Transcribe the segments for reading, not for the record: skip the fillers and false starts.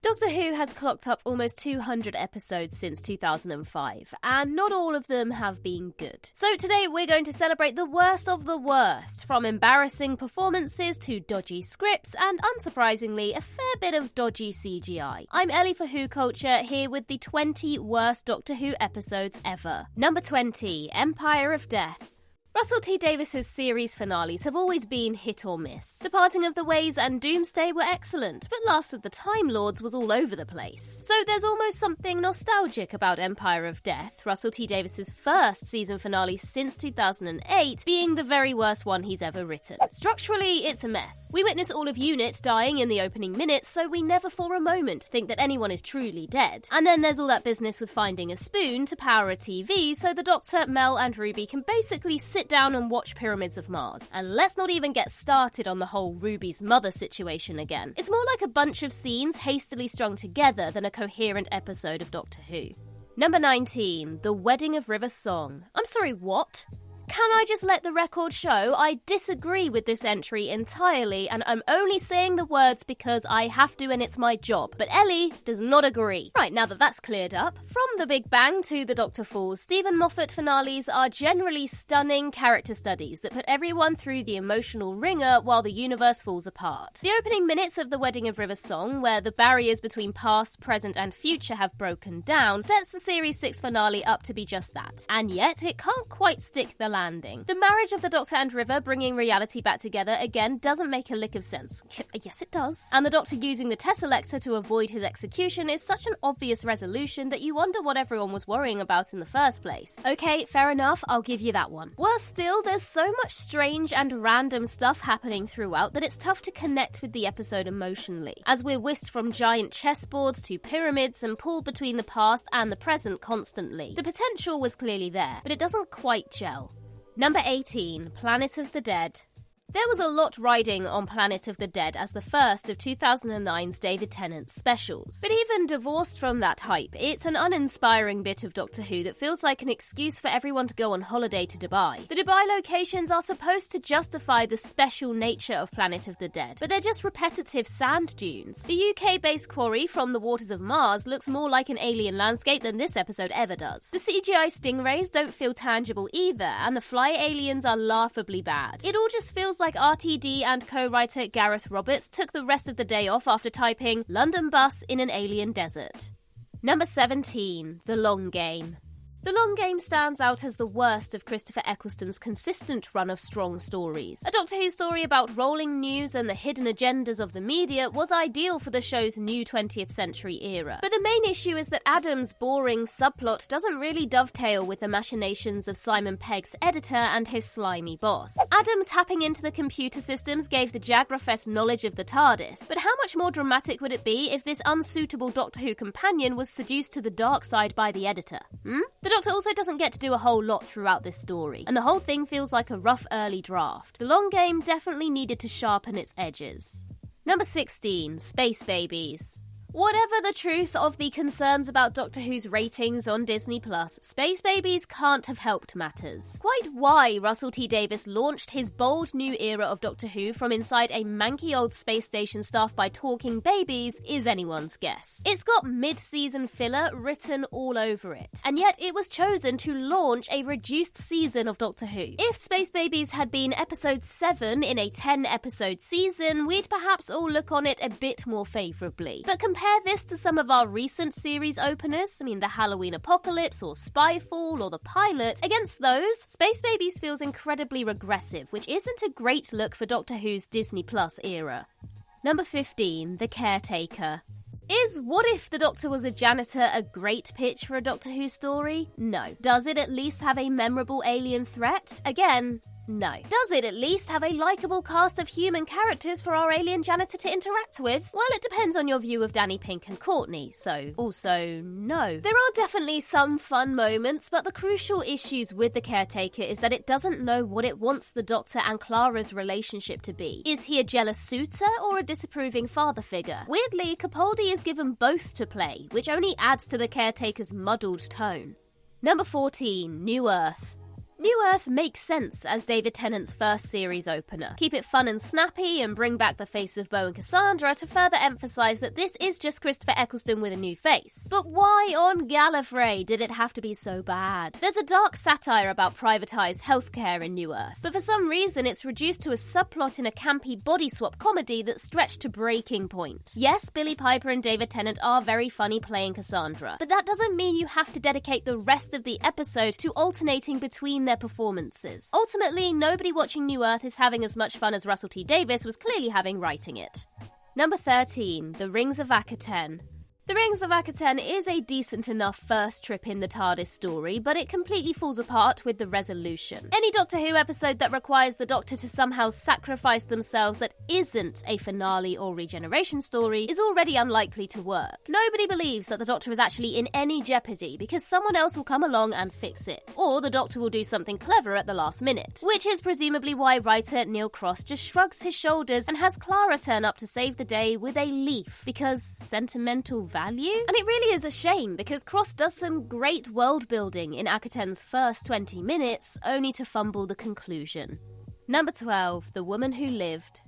Doctor Who has clocked up almost 200 episodes since 2005, and not all of them have been good. So today we're going to celebrate the worst of the worst, from embarrassing performances to dodgy scripts and, unsurprisingly, a fair bit of dodgy CGI. I'm Ellie for Who Culture, here with the 20 worst Doctor Who episodes ever. Number 20, Empire of Death. Russell T Davies's series finales have always been hit or miss. The Parting of the Ways and Doomsday were excellent, but Last of the Time Lords was all over the place. So there's almost something nostalgic about Empire of Death, Russell T Davies's first season finale since 2008, being the very worst one he's ever written. Structurally, it's a mess. We witness all of UNIT dying in the opening minutes, so we never for a moment think that anyone is truly dead. And then there's all that business with finding a spoon to power a TV so the Doctor, Mel and Ruby can basically sit down and watch Pyramids of Mars. And let's not even get started on the whole Ruby's mother situation again. It's more like a bunch of scenes hastily strung together than a coherent episode of Doctor Who. Number 19, The Wedding of River Song. I'm sorry, what? Can I just let the record show I disagree with this entry entirely, and I'm only saying the words because I have to and it's my job. But Ellie does not agree. Right, now that that's cleared up, from The Big Bang to The Doctor Falls, Stephen Moffat finales are generally stunning character studies that put everyone through the emotional ringer while the universe falls apart. The opening minutes of The Wedding of River Song, where the barriers between past, present and future have broken down, sets the Series 6 finale up to be just that. And yet, it can't quite stick the landing. The marriage of the Doctor and River bringing reality back together again doesn't make a lick of sense. Yes, it does. And the Doctor using the Tesselector to avoid his execution is such an obvious resolution that you wonder what everyone was worrying about in the first place. Okay, fair enough, I'll give you that one. Worse still, there's so much strange and random stuff happening throughout that it's tough to connect with the episode emotionally, as we're whisked from giant chessboards to pyramids and pulled between the past and the present constantly. The potential was clearly there, but it doesn't quite gel. Number 18, Planet of the Dead. There was a lot riding on Planet of the Dead as the first of 2009's David Tennant specials. But even divorced from that hype, it's an uninspiring bit of Doctor Who that feels like an excuse for everyone to go on holiday to Dubai. The Dubai locations are supposed to justify the special nature of Planet of the Dead, but they're just repetitive sand dunes. The UK-based quarry from the waters of Mars looks more like an alien landscape than this episode ever does. The CGI stingrays don't feel tangible either, and the fly aliens are laughably bad. It all just feels like RTD and co-writer Gareth Roberts took the rest of the day off after typing London bus in an alien desert. Number 17, The Long Game. The Long Game stands out as the worst of Christopher Eccleston's consistent run of strong stories. A Doctor Who story about rolling news and the hidden agendas of the media was ideal for the show's new 20th century era. But the main issue is that Adam's boring subplot doesn't really dovetail with the machinations of Simon Pegg's editor and his slimy boss. Adam tapping into the computer systems gave the Jagrafest knowledge of the TARDIS, but how much more dramatic would it be if this unsuitable Doctor Who companion was seduced to the dark side by the editor? The Doctor also doesn't get to do a whole lot throughout this story, and the whole thing feels like a rough early draft. The Long Game definitely needed to sharpen its edges. Number 16, Space Babies. Whatever the truth of the concerns about Doctor Who's ratings on Disney+, Space Babies can't have helped matters. Quite why Russell T Davies launched his bold new era of Doctor Who from inside a manky old space station staffed by talking babies is anyone's guess. It's got mid-season filler written all over it, and yet it was chosen to launch a reduced season of Doctor Who. If Space Babies had been episode 7 in a 10-episode season, we'd perhaps all look on it a bit more favourably. But compare this to some of our recent series openers, the Halloween Apocalypse or Spyfall or the pilot. Against those, Space Babies feels incredibly regressive, which isn't a great look for Doctor Who's Disney Plus era. Number 15, The Caretaker. Is What If the Doctor Was a Janitor a great pitch for a Doctor Who story? No. Does it at least have a memorable alien threat? Again, no. Does it at least have a likeable cast of human characters for our alien janitor to interact with? Well, it depends on your view of Danny Pink and Courtney, so also no. There are definitely some fun moments, but the crucial issues with The Caretaker is that it doesn't know what it wants the Doctor and Clara's relationship to be. Is he a jealous suitor or a disapproving father figure? Weirdly, Capaldi is given both to play, which only adds to The Caretaker's muddled tone. Number 14, New Earth. New Earth makes sense as David Tennant's first series opener. Keep it fun and snappy and bring back the face of Bo and Cassandra to further emphasise that this is just Christopher Eccleston with a new face. But why on Gallifrey did it have to be so bad? There's a dark satire about privatised healthcare in New Earth, but for some reason it's reduced to a subplot in a campy body swap comedy that's stretched to breaking point. Yes, Billie Piper and David Tennant are very funny playing Cassandra, but that doesn't mean you have to dedicate the rest of the episode to alternating between their performances. Ultimately, nobody watching New Earth is having as much fun as Russell T Davies was clearly having writing it. Number 13, The Rings of Akhaten. The Rings of Akhaten is a decent enough first trip in the TARDIS story, but it completely falls apart with the resolution. Any Doctor Who episode that requires the Doctor to somehow sacrifice themselves that isn't a finale or regeneration story is already unlikely to work. Nobody believes that the Doctor is actually in any jeopardy because someone else will come along and fix it. Or the Doctor will do something clever at the last minute. Which is presumably why writer Neil Cross just shrugs his shoulders and has Clara turn up to save the day with a leaf, because sentimental value? And it really is a shame, because Cross does some great world building in Akhaten's first 20 minutes, only to fumble the conclusion. Number 12, The Woman Who Lived.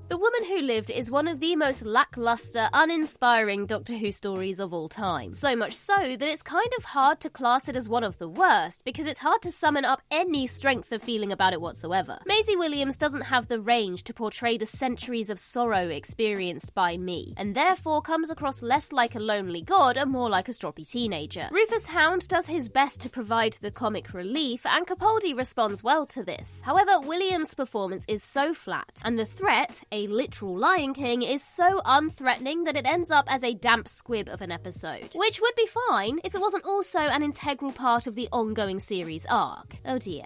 The Woman Who Lived is one of the most lackluster, uninspiring Doctor Who stories of all time. So much so that it's kind of hard to class it as one of the worst, because it's hard to summon up any strength of feeling about it whatsoever. Maisie Williams doesn't have the range to portray the centuries of sorrow experienced by me, and therefore comes across less like a lonely god and more like a stroppy teenager. Rufus Hound does his best to provide the comic relief, and Capaldi responds well to this. However, Williams' performance is so flat, and the threat, a literal Lion King, is so unthreatening that it ends up as a damp squib of an episode. Which would be fine if it wasn't also an integral part of the ongoing series arc. Oh dear.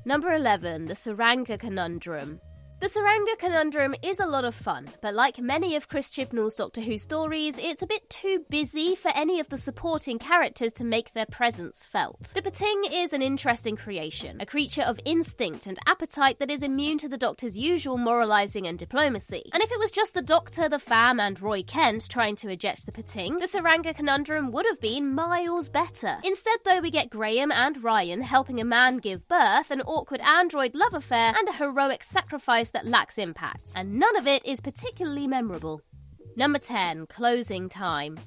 Number 11, The Tsuranga Conundrum. The Tsuranga Conundrum is a lot of fun, but like many of Chris Chibnall's Doctor Who stories, it's a bit too busy for any of the supporting characters to make their presence felt. The Pating is an interesting creation, a creature of instinct and appetite that is immune to the Doctor's usual moralising and diplomacy. And if it was just the Doctor, the Fam, and Roy Kent trying to eject the Pating, the Tsuranga Conundrum would have been miles better. Instead, though, we get Graham and Ryan helping a man give birth, an awkward android love affair, and a heroic sacrifice that lacks impact, and none of it is particularly memorable. Number 10, Closing Time.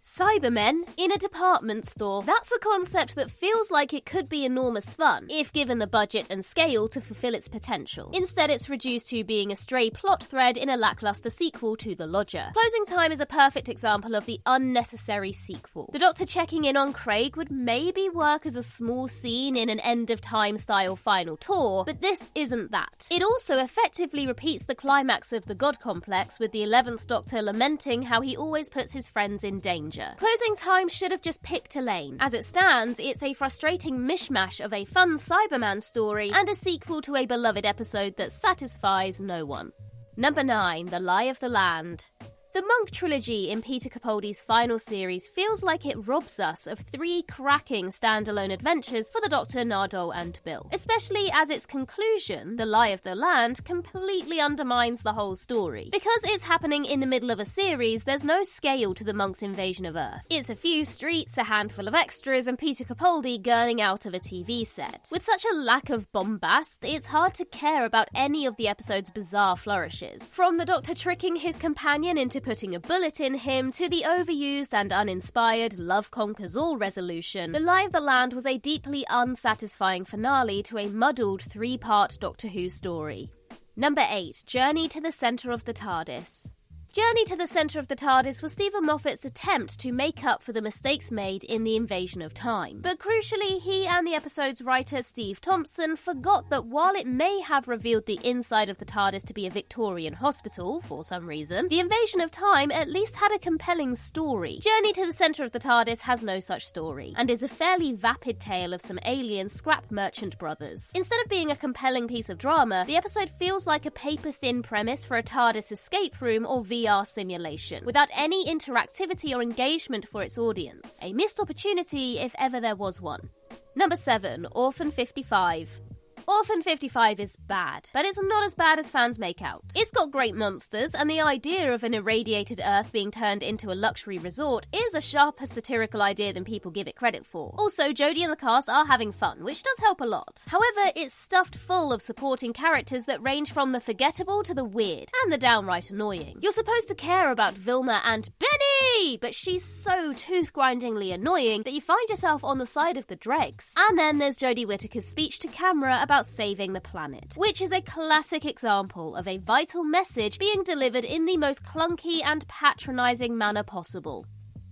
Cybermen in a department store. That's a concept that feels like it could be enormous fun, if given the budget and scale to fulfill its potential. Instead, it's reduced to being a stray plot thread in a lackluster sequel to The Lodger. Closing Time is a perfect example of the unnecessary sequel. The Doctor checking in on Craig would maybe work as a small scene in an end-of-time style final tour, but this isn't that. It also effectively repeats the climax of the God Complex, with the 11th Doctor lamenting how he always puts his friends in danger. Closing Time should have just picked a lane. As it stands, it's a frustrating mishmash of a fun Cyberman story and a sequel to a beloved episode that satisfies no one. Number 9, The Lie of the Land. The Monk trilogy in Peter Capaldi's final series feels like it robs us of 3 cracking standalone adventures for the Doctor, Nardole and Bill. Especially as its conclusion, The Lie of the Land, completely undermines the whole story. Because it's happening in the middle of a series, there's no scale to the Monk's invasion of Earth. It's a few streets, a handful of extras, and Peter Capaldi gurning out of a TV set. With such a lack of bombast, it's hard to care about any of the episode's bizarre flourishes. From the Doctor tricking his companion into putting a bullet in him, to the overused and uninspired Love Conquers All resolution, The Lie of the Land was a deeply unsatisfying finale to a muddled 3-part Doctor Who story. Number 8, Journey to the Centre of the TARDIS. Journey to the Centre of the TARDIS was Stephen Moffat's attempt to make up for the mistakes made in The Invasion of Time. But crucially, he and the episode's writer Steve Thompson forgot that while it may have revealed the inside of the TARDIS to be a Victorian hospital, for some reason, The Invasion of Time at least had a compelling story. Journey to the Centre of the TARDIS has no such story, and is a fairly vapid tale of some alien scrap merchant brothers. Instead of being a compelling piece of drama, the episode feels like a paper-thin premise for a TARDIS escape room or VR simulation, without any interactivity or engagement for its audience. A missed opportunity if ever there was one. Number 7, Orphan 55. Orphan 55 is bad, but it's not as bad as fans make out. It's got great monsters, and the idea of an irradiated Earth being turned into a luxury resort is a sharper satirical idea than people give it credit for. Also, Jodie and the cast are having fun, which does help a lot. However, it's stuffed full of supporting characters that range from the forgettable to the weird, and the downright annoying. You're supposed to care about Vilma and Benny, but she's so tooth-grindingly annoying that you find yourself on the side of the dregs. And then there's Jodie Whittaker's speech to camera about saving the planet, which is a classic example of a vital message being delivered in the most clunky and patronising manner possible.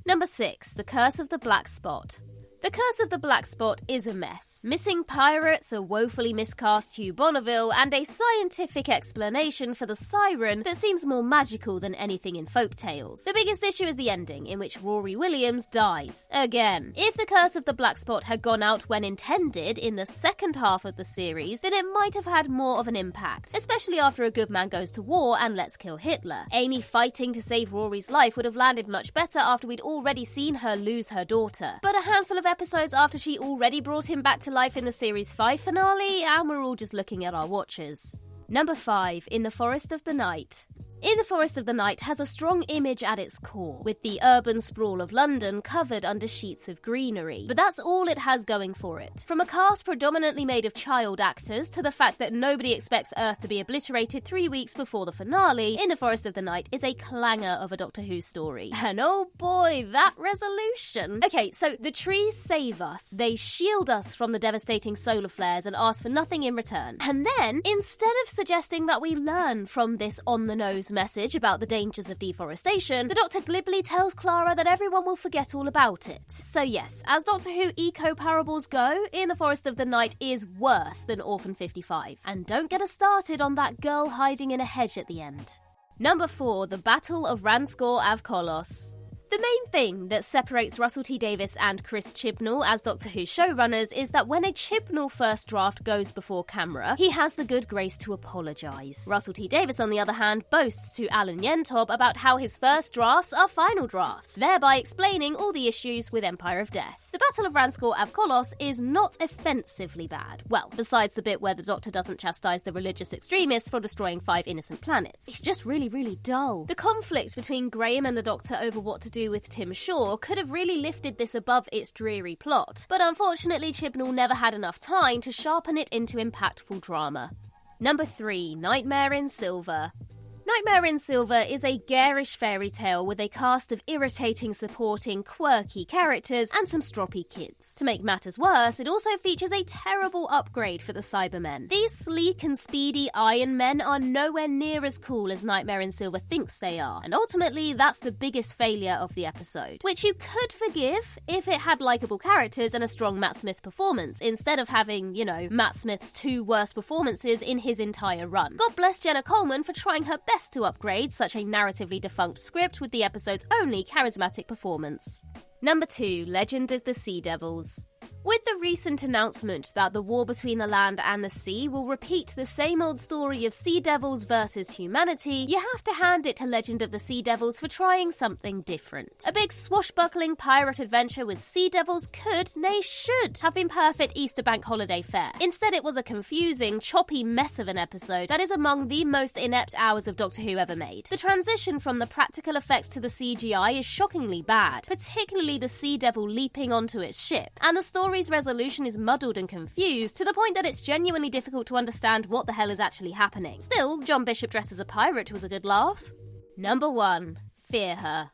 Number 6, The Curse of the Black Spot. The Curse of the Black Spot is a mess. Missing pirates, a woefully miscast Hugh Bonneville, and a scientific explanation for the siren that seems more magical than anything in folk tales. The biggest issue is the ending, in which Rory Williams dies. Again. If The Curse of the Black Spot had gone out when intended in the second half of the series, then it might have had more of an impact, especially after a good man goes to war and lets kill Hitler. Amy fighting to save Rory's life would have landed much better after we'd already seen her lose her daughter. But a handful of episodes after she already brought him back to life in the Series 5 finale, and we're all just looking at our watches. Number 5, In the Forest of the Night. In the Forest of the Night has a strong image at its core, with the urban sprawl of London covered under sheets of greenery. But that's all it has going for it. From a cast predominantly made of child actors to the fact that nobody expects Earth to be obliterated 3 weeks before the finale, In the Forest of the Night is a clanger of a Doctor Who story. And oh boy, that resolution. Okay, so the trees save us. They shield us from the devastating solar flares and ask for nothing in return. And then, instead of suggesting that we learn from this on-the-nose message about the dangers of deforestation, the Doctor glibly tells Clara that everyone will forget all about it. So yes, as Doctor Who eco-parables go, In the Forest of the Night is worse than Orphan 55. And don't get us started on that girl hiding in a hedge at the end. Number 4, The Battle of Ranskoor Av Kolos. The main thing that separates Russell T Davies and Chris Chibnall as Doctor Who showrunners is that when a Chibnall first draft goes before camera, he has the good grace to apologise. Russell T Davies, on the other hand, boasts to Alan Yentob about how his first drafts are final drafts, thereby explaining all the issues with Empire of Death. The Battle of Ranskoor Av Kolos is not offensively bad. Well, besides the bit where the Doctor doesn't chastise the religious extremists for destroying 5 innocent planets. It's just really, really dull. The conflict between Graham and the Doctor over what to do with Tim Shaw could have really lifted this above its dreary plot, but unfortunately Chibnall never had enough time to sharpen it into impactful drama. Number 3, Nightmare in Silver. Nightmare in Silver is a garish fairy tale with a cast of irritating, supporting, quirky characters and some stroppy kids. To make matters worse, it also features a terrible upgrade for the Cybermen. These sleek and speedy Iron Men are nowhere near as cool as Nightmare in Silver thinks they are, and ultimately that's the biggest failure of the episode, which you could forgive if it had likeable characters and a strong Matt Smith performance, instead of having, Matt Smith's 2 worst performances in his entire run. God bless Jenna Coleman for trying her best to upgrade such a narratively defunct script with the episode's only charismatic performance. Number 2, Legend of the Sea Devils. With the recent announcement that the war between the land and the sea will repeat the same old story of sea devils versus humanity, you have to hand it to Legend of the Sea Devils for trying something different. A big swashbuckling pirate adventure with sea devils could, nay should, have been perfect Easter bank holiday fare. Instead it was a confusing, choppy mess of an episode that is among the most inept hours of Doctor Who ever made. The transition from the practical effects to the CGI is shockingly bad, particularly the sea devil leaping onto its ship, and the story's resolution is muddled and confused to the point that it's genuinely difficult to understand what the hell is actually happening. Still, John Bishop dressed as a pirate was a good laugh. Number 1, Fear Her.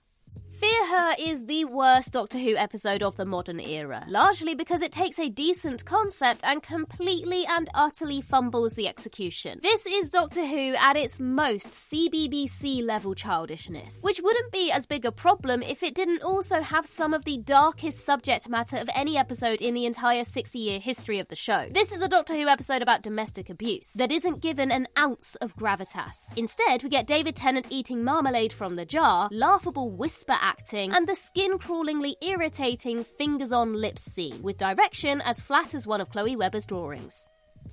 Fear Her is the worst Doctor Who episode of the modern era, largely because it takes a decent concept and completely and utterly fumbles the execution. This is Doctor Who at its most CBBC level childishness, which wouldn't be as big a problem if it didn't also have some of the darkest subject matter of any episode in the entire 60-year history of the show. This is a Doctor Who episode about domestic abuse that isn't given an ounce of gravitas. Instead, we get David Tennant eating marmalade from the jar, laughable whisper acting, and the skin-crawlingly irritating fingers-on-lips scene, with direction as flat as one of Chloe Webber's drawings.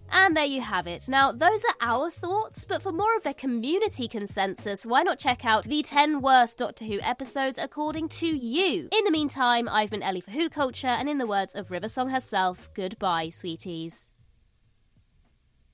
And there you have it. Now, those are our thoughts, but for more of their community consensus, why not check out the 10 worst Doctor Who episodes according to you? In the meantime, I've been Ellie for Who Culture, and in the words of Riversong herself, goodbye, sweeties.